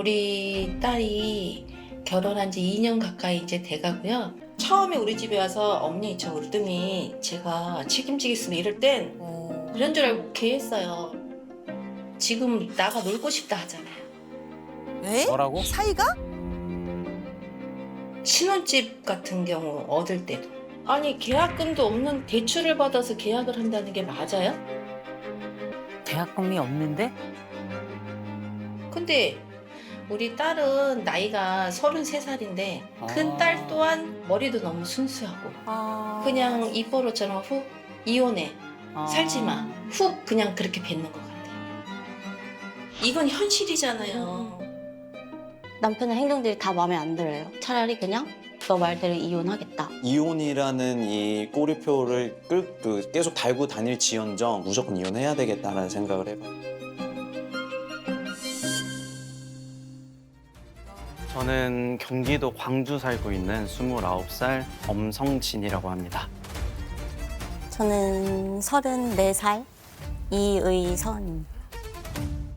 우리 딸이 결혼한 지 2년 가까이 이제 돼가고요. 처음에 우리 집에 와서 언니 저 으뜸이 제가 책임지겠으면 이럴 땐 그런 줄 알고 개했어요. 지금 나가 놀고 싶다 하잖아요. 에? 뭐라고? 사이가? 신혼집 같은 경우 얻을 때도. 아니 계약금도 없는 대출을 받아서 계약을 한다는 게 맞아요? 계약금이 없는데? 근데 우리 딸은 나이가 33살인데 큰 딸 또한 머리도 너무 순수하고 그냥 입버릇처럼 훅 이혼해 살지 마 훅 그냥 그렇게 뱉는 것 같아요. 이건 현실이잖아요. 남편의 행동들이 다 마음에 안 들어요. 차라리 그냥 너 말대로 이혼하겠다. 이혼이라는 이 꼬리표를 계속 달고 다닐지언정 무조건 이혼해야 되겠다라는 생각을 해봐요. 저는 경기도 광주 살고 있는 29살 엄성진이라고 합니다. 저는 34살 이의선.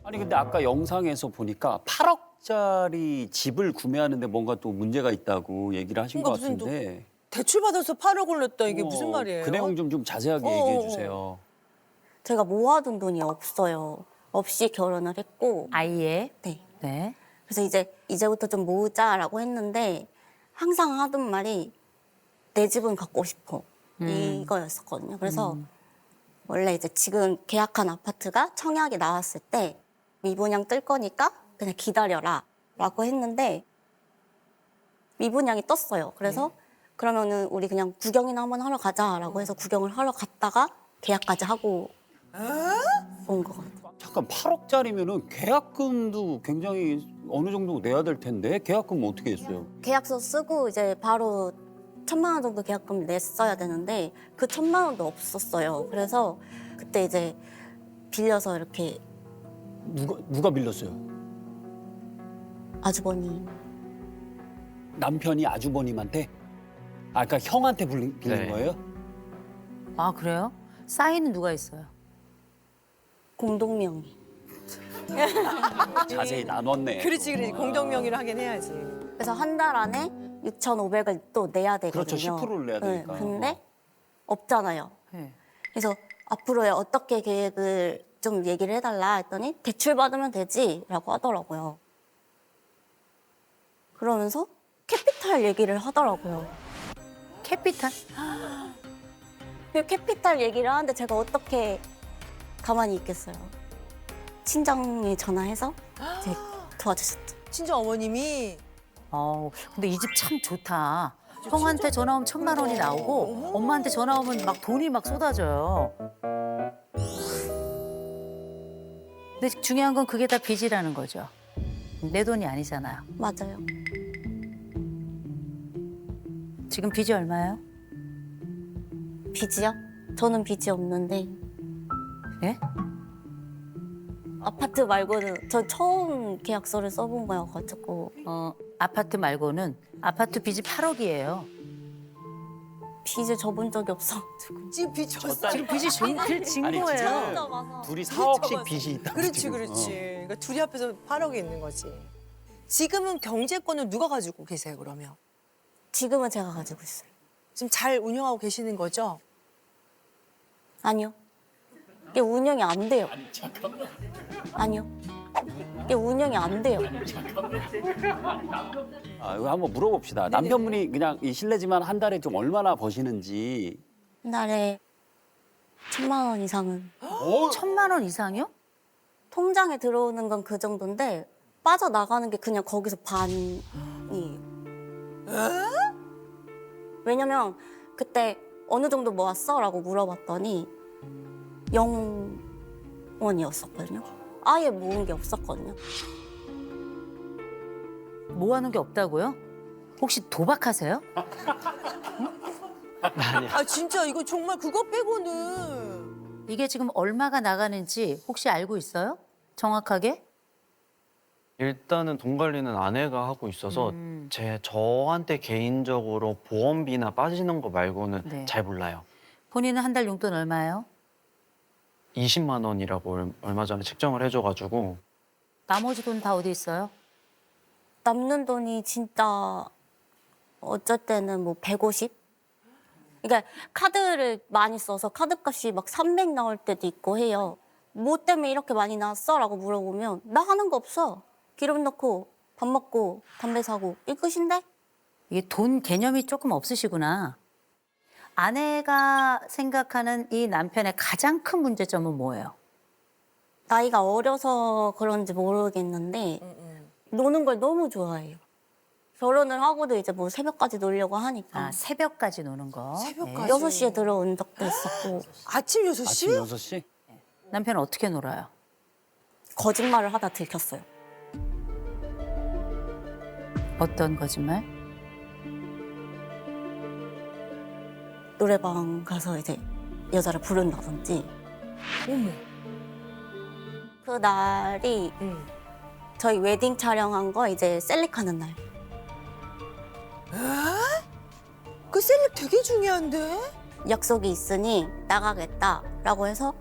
아니 근데 아까 영상에서 보니까 8억짜리 집을 구매하는데 뭔가 또 문제가 있다고 얘기를 하신 것 그러니까 무슨 같은데 대출 받아서 8억을 냈다 이게 무슨 말이에요? 그 내용 좀 자세하게 얘기해 주세요. 제가 모아둔 돈이 없어요. 없이 결혼을 했고. 아이의? 네. 네. 그래서 이제부터 좀 모으자라고 했는데 항상 하던 말이 내 집은 갖고 싶어. 이거였었거든요. 그래서 원래 이제 지금 계약한 아파트가 청약이 나왔을 때 미분양 뜰 거니까 그냥 기다려라 라고 했는데 미분양이 떴어요. 그래서 그러면은 우리 그냥 구경이나 한번 하러 가자라고 해서 구경을 하러 갔다가 계약까지 하고 온 거 같아요. 잠깐 8억짜리면은 계약금도 굉장히 어느 정도 내야 될 텐데 계약금 어떻게 했어요? 계약서 쓰고 이제 바로 1,000만 원 정도 계약금 냈어야 되는데 그 1,000만 원도 없었어요. 그래서 그때 이제 빌려서 이렇게 누가 빌렸어요? 아주버니 남편이 아주버님한테? 아 그러니까 형한테 빌린 네. 거예요? 아, 그래요? 사인은 누가 있어요? 공동명의. 자세히 나눴네. 그렇지 공동명의로 하긴 해야지. 그래서 한 달 안에 6,500을 또 내야 되거든요. 그렇죠. 10%를 내야 되니까. 근데 없잖아요. 네. 그래서 앞으로의 어떻게 계획을 좀 얘기를 해달라 했더니 대출 받으면 되지라고 하더라고요. 그러면서 캐피탈 얘기를 하더라고요. 캐피탈? 그 캐피탈 얘기를 하는데 제가 어떻게 가만히 있겠어요. 친정에 전화해서 이제 도와주셨죠. 친정 어머님이 근데 이 집 참 좋다. 형한테 전화 오면 1,000만 원이 나오고 엄마한테 전화 오면 막 돈이 막 쏟아져요. 근데 중요한 건 그게 다 빚이라는 거죠. 내 돈이 아니잖아요. 맞아요. 지금 빚이 얼마예요? 빚이요? 저는 빚이 없는데 예? 아파트 말고는 저 처음 계약서를 써본 거여가지고 아파트 말고는 아파트 빚이 8억이에요. 빚을 져본 적이 없어가지고. 지금 빚 졌어. 지금 빚이 진 아니, 거예요. 둘이 4억씩 빚이 있다. 그렇지. 그러니까 둘이 합해서 8억이 있는 거지. 지금은 경제권을 누가 가지고 계세요 그러면? 지금은 제가 가지고 있어요. 지금 잘 운영하고 계시는 거죠? 아니요. 이게 운영이 안 돼요. 아니요. 이게 운영이 안 돼요. 아, 이거 한번 물어봅시다. 남편분이 그냥 실례지만 한 달에 좀 얼마나 버시는지. 한 달에 1,000만 원 이상은. 1,000만 원 이상이요? 통장에 들어오는 건 그 정도인데 빠져나가는 게 그냥 거기서 반이에요. 왜냐면 그때 어느 정도 모았어? 라고 물어봤더니 0원이었었거든요. 아예 모은 게 없었거든요. 모아놓은 게 없다고요? 혹시 도박하세요? 아 진짜 이거 정말 그거 빼고는 이게 지금 얼마가 나가는지 혹시 알고 있어요? 정확하게? 일단은 돈 관리는 아내가 하고 있어서 저한테 개인적으로 보험비나 빠지는 거 말고는 네. 잘 몰라요. 본인은 한 달 용돈 얼마예요? 20만 원이라고 얼마 전에 책정을 해줘가지고 나머지 돈 다 어디 있어요? 남는 돈이 진짜 어쩔 때는 뭐 150? 그러니까 카드를 많이 써서 카드값이 막 300 나올 때도 있고 해요. 뭐 때문에 이렇게 많이 나왔어? 라고 물어보면 나 하는 거 없어. 기름 넣고 밥 먹고 담배 사고 이 끝인데? 이게 돈 개념이 조금 없으시구나. 아내가 생각하는 이 남편의 가장 큰 문제점은 뭐예요? 나이가 어려서 그런지 모르겠는데 노는 걸 너무 좋아해요. 결혼을 하고도 이제 뭐 새벽까지 놀려고 하니까 아, 새벽까지 노는 거. 새벽까지? 6시에 들어온 적도 있었고 아침 6시? 아침 6시? 남편은 어떻게 놀아요? 거짓말을 하다 들켰어요. 어떤 거짓말? 노래방 가서 이제 여자를 부른다든지. 어머. 그 날이 응. 저희 웨딩 촬영한 거 이제 셀렉하는 날. 그 셀렉 되게 중요한데? 약속이 있으니 나가겠다라고 해서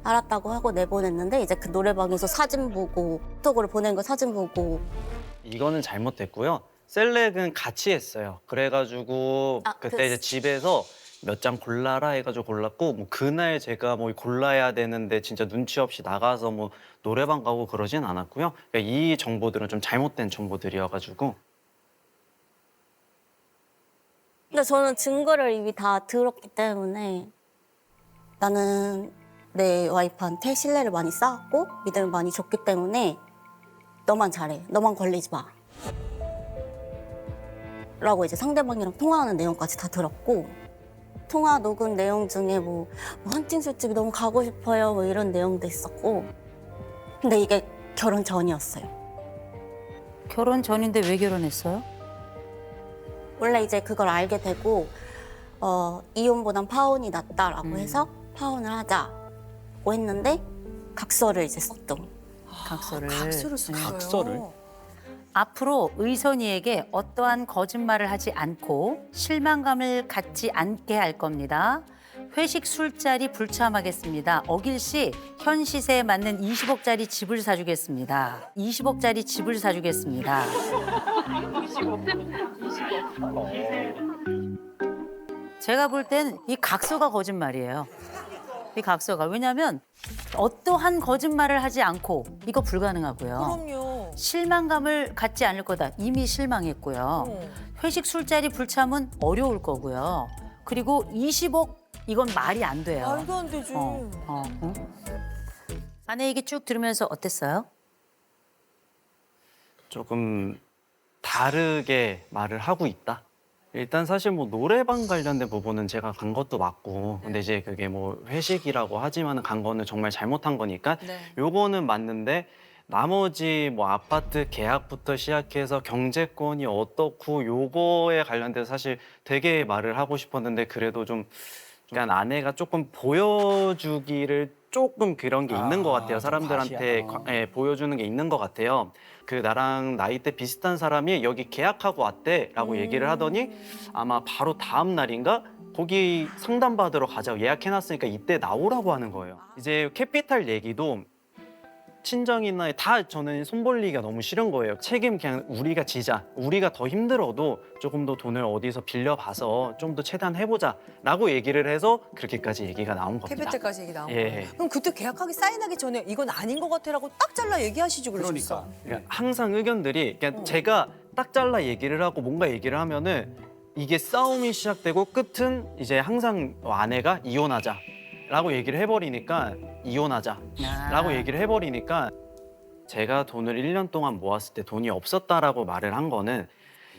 알았다고 하고 내보냈는데 이제 그 노래방에서 사진 보고 톡으로 보낸 거 사진 보고 이거는 잘못됐고요. 셀렉은 같이 했어요. 그래가지고 아, 그때 그- 이제 집에서 몇 장 골라라 해가지고 골랐고 뭐 그날 제가 뭐 골라야 되는데 진짜 눈치 없이 나가서 뭐 노래방 가고 그러진 않았고요. 그러니까 이 정보들은 좀 잘못된 정보들이어가지고 근데 저는 증거를 이미 다 들었기 때문에 나는 내 와이프한테 신뢰를 많이 쌓았고 믿음을 많이 줬기 때문에 너만 잘해. 너만 걸리지 마. 라고 이제 상대방이랑 통화하는 내용까지 다 들었고 통화 녹음 내용 중에 뭐 헌팅 술집이 너무 가고 싶어요 뭐 이런 내용도 있었고 근데 이게 결혼 전이었어요. 결혼 전인데 왜 결혼했어요? 원래 이제 그걸 알게 되고 이혼보단 파혼이 낫다라고 해서 파혼을 하자고 했는데 각서를 이제 썼죠. 각서를. 각서를 썼어요. 각서를? 앞으로 의선이에게 어떠한 거짓말을 하지 않고 실망감을 갖지 않게 할 겁니다. 회식 술자리 불참하겠습니다. 어길 씨, 현 시세에 맞는 20억짜리 집을 사주겠습니다. 20억짜리 집을 사주겠습니다. 제가 볼 땐 이 각서가 거짓말이에요. 이 각서가. 왜냐하면 어떠한 거짓말을 하지 않고 이거 불가능하고요. 그럼요. 실망감을 갖지 않을 거다. 이미 실망했고요. 회식 술자리 불참은 어려울 거고요. 그리고 20억 이건 말이 안 돼요. 말도 안 되지. 응? 아내 얘기 쭉 들으면서 어땠어요? 조금 다르게 말을 하고 있다. 일단 사실 뭐 노래방 관련된 부분은 제가 간 것도 맞고 근데 이제 그게 뭐 회식이라고 하지만 간 거는 정말 잘못한 거니까 요거는 맞는데 나머지 뭐 아파트 계약부터 시작해서 경제권이 어떻고 요거에 관련돼서 사실 되게 말을 하고 싶었는데 그래도 좀 그러니까 아내가 조금 보여주기를 조금 그런 게 있는 것 같아요. 좀 사람들한테 과시하다. 예, 보여주는 게 있는 것 같아요. 그 나랑 나이대 비슷한 사람이 여기 계약하고 왔대라고 얘기를 하더니 아마 바로 다음 날인가 거기 상담받으러 가자고 예약해놨으니까 이때 나오라고 하는 거예요. 이제 캐피탈 얘기도 친정이나 다 저는 손벌리기가 너무 싫은 거예요. 책임 그냥 우리가 지자. 우리가 더 힘들어도 조금 더 돈을 어디서 빌려봐서 좀 더 최대한 해보자라고 얘기를 해서 그렇게까지 얘기가 나온 겁니다. 캐피탈까지 얘기 나온 예. 거예요. 그럼 그때 계약하기 사인하기 전에 이건 아닌 것 같아라고 딱 잘라 얘기하시죠 그러셨어. 그러니까. 그러니까 항상 의견들이 그냥 제가 딱 잘라 얘기를 하고 뭔가 얘기를 하면은 이게 싸움이 시작되고 끝은 이제 항상 아내가 이혼하자라고 얘기를 해버리니까 이혼하자라고 얘기를 해버리니까 제가 돈을 1년 동안 모았을 때 돈이 없었다라고 말을 한 거는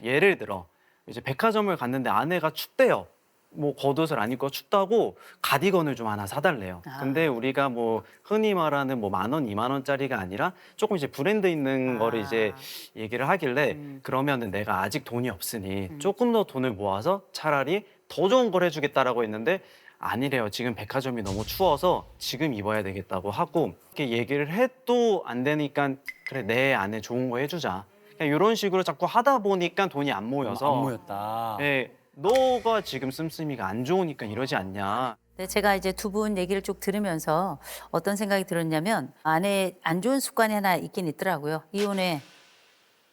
예를 들어 이제 백화점을 갔는데 아내가 춥대요. 뭐 겉옷을 안 입고 춥다고 가디건을 좀 하나 사달래요. 근데 우리가 뭐 흔히 말하는 뭐 10,000원, 20,000원짜리가 아니라 조금 이제 브랜드 있는 거를 이제 얘기를 하길래 그러면은 내가 아직 돈이 없으니 조금 더 돈을 모아서 차라리 더 좋은 걸 해주겠다라고 했는데 아니래요. 지금 백화점이 너무 추워서 지금 입어야 되겠다고 하고 이렇게 얘기를 해도 안 되니까 그래 내 아내 좋은 거 해주자. 그냥 이런 식으로 자꾸 하다 보니까 돈이 안 모여서 안 모였다. 예, 너가 지금 씀씀이가 안 좋으니까 이러지 않냐. 네, 제가 이제 두 분 얘기를 쭉 들으면서 어떤 생각이 들었냐면 아내 안 좋은 습관이 하나 있긴 있더라고요. 이혼에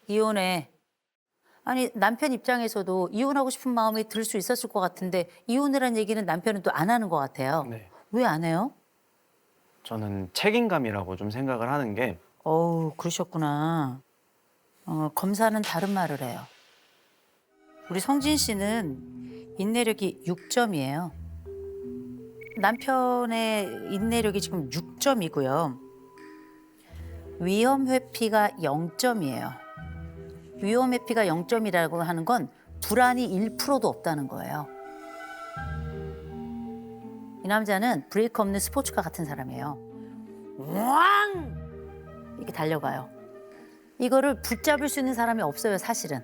이혼해. 아니 남편 입장에서도 이혼하고 싶은 마음이 들 수 있었을 것 같은데 이혼이라는 얘기는 남편은 또 안 하는 것 같아요. 네. 왜 안 해요? 저는 책임감이라고 좀 생각을 하는 게 어우, 그러셨구나. 검사는 다른 말을 해요. 우리 성진 씨는 인내력이 6점이에요. 남편의 인내력이 지금 6점이고요. 위험 회피가 0점이에요. 위험 회피가 0점이라고 하는 건 불안이 1%도 없다는 거예요. 이 남자는 브레이크 없는 스포츠카 같은 사람이에요. 왕! 이렇게 달려가요. 이거를 붙잡을 수 있는 사람이 없어요, 사실은.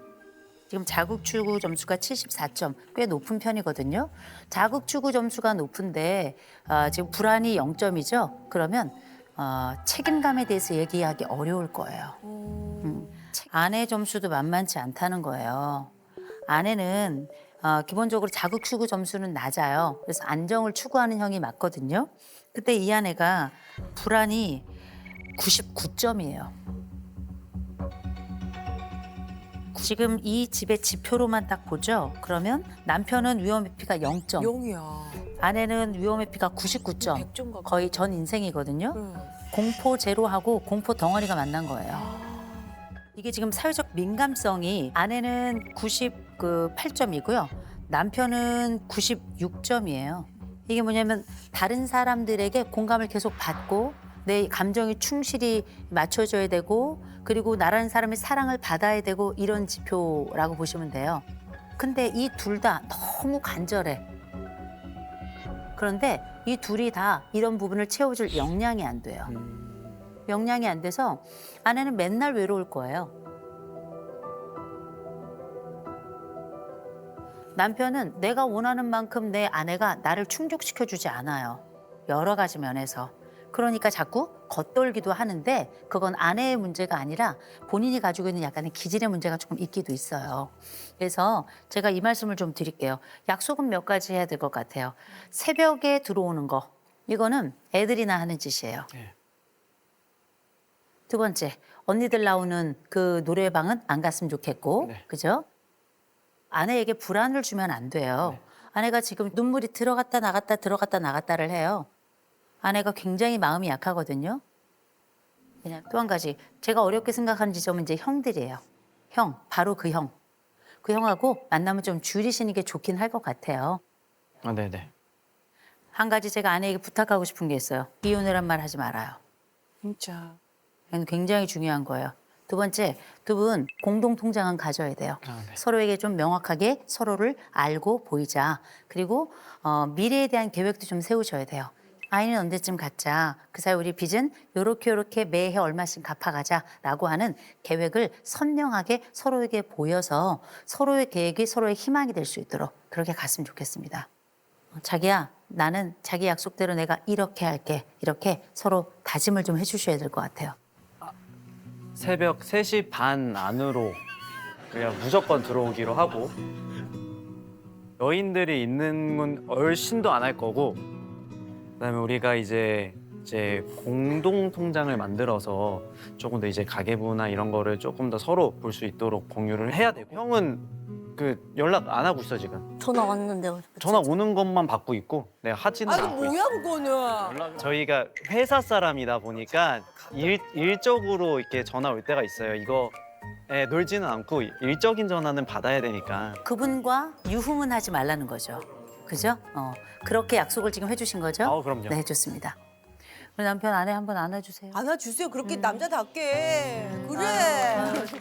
지금 자국추구 점수가 74점, 꽤 높은 편이거든요. 자국추구 점수가 높은데 지금 불안이 0점이죠. 그러면 책임감에 대해서 얘기하기 어려울 거예요. 아내 점수도 만만치 않다는 거예요. 아내는 기본적으로 자국추구 점수는 낮아요. 그래서 안정을 추구하는 형이 맞거든요. 그때 이 아내가 불안이 99점이에요. 지금 이 집의 지표로만 딱 보죠. 그러면 남편은 위험 회피가 0점, 0이야. 아내는 위험 회피가 99점, 100점 가까이. 거의 전 인생이거든요. 응. 공포 제로하고 공포 덩어리가 만난 거예요. 이게 지금 사회적 민감성이 아내는 98점이고요. 남편은 96점이에요. 이게 뭐냐면 다른 사람들에게 공감을 계속 받고 내 감정이 충실히 맞춰줘야 되고 그리고 나라는 사람의 사랑을 받아야 되고 이런 지표라고 보시면 돼요. 근데 이 둘 다 너무 간절해. 그런데 이 둘이 다 이런 부분을 채워줄 역량이 안 돼요. 역량이 안 돼서 아내는 맨날 외로울 거예요. 남편은 내가 원하는 만큼 내 아내가 나를 충족시켜주지 않아요. 여러 가지 면에서. 그러니까 자꾸 겉돌기도 하는데 그건 아내의 문제가 아니라 본인이 가지고 있는 약간의 기질의 문제가 조금 있기도 있어요. 그래서 제가 이 말씀을 좀 드릴게요. 약속은 몇 가지 해야 될 것 같아요. 새벽에 들어오는 거. 이거는 애들이나 하는 짓이에요. 네. 두 번째, 언니들 나오는 그 노래방은 안 갔으면 좋겠고, 네. 그죠? 아내에게 불안을 주면 안 돼요. 네. 아내가 지금 눈물이 들어갔다 나갔다 들어갔다 나갔다를 해요. 아내가 굉장히 마음이 약하거든요. 그냥 또 한 가지, 제가 어렵게 생각하는 지점은 이제 형들이에요. 형, 바로 그 형. 그 형하고 만나면 좀 줄이시는 게 좋긴 할 것 같아요. 네네. 한 가지 제가 아내에게 부탁하고 싶은 게 있어요. 이혼이란 말 하지 말아요. 진짜. 이건 굉장히 중요한 거예요. 두 번째, 두 분 공동 통장은 가져야 돼요. 네. 서로에게 좀 명확하게 서로를 알고 보이자. 그리고 미래에 대한 계획도 좀 세우셔야 돼요. 아이는 언제쯤 갖자. 그 사이 우리 빚은 요렇게 매해 얼마씩 갚아가자라고 하는 계획을 선명하게 서로에게 보여서 서로의 계획이 서로의 희망이 될 수 있도록 그렇게 갔으면 좋겠습니다. 자기야, 나는 자기 약속대로 내가 이렇게 할게. 이렇게 서로 다짐을 좀 해주셔야 될 것 같아요. 새벽 3시 반 안으로 그냥 무조건 들어오기로 하고 여인들이 있는 건 얼씬도 안 할 거고 그다음에 우리가 이제 공동 통장을 만들어서 조금 더 이제 가계부나 이런 거를 조금 더 서로 볼 수 있도록 공유를 해야 되고 형은 그 연락 안 하고 있어 지금. 전화 왔는데요. 전화 오는 것만 받고 있고 내가 하지는 아니 않고 있어. 뭐야 그거는. 저희가 회사 사람이다 보니까 일적으로 이렇게 전화 올 때가 있어요. 이거 놀지는 않고 일적인 전화는 받아야 되니까. 그분과 유흥은 하지 말라는 거죠. 그죠? 그렇게 약속을 지금 해주신 거죠? 그럼요. 네, 좋습니다. 우리 남편 아내 한번 안아주세요. 안아주세요. 그렇게 남자답게. 그래.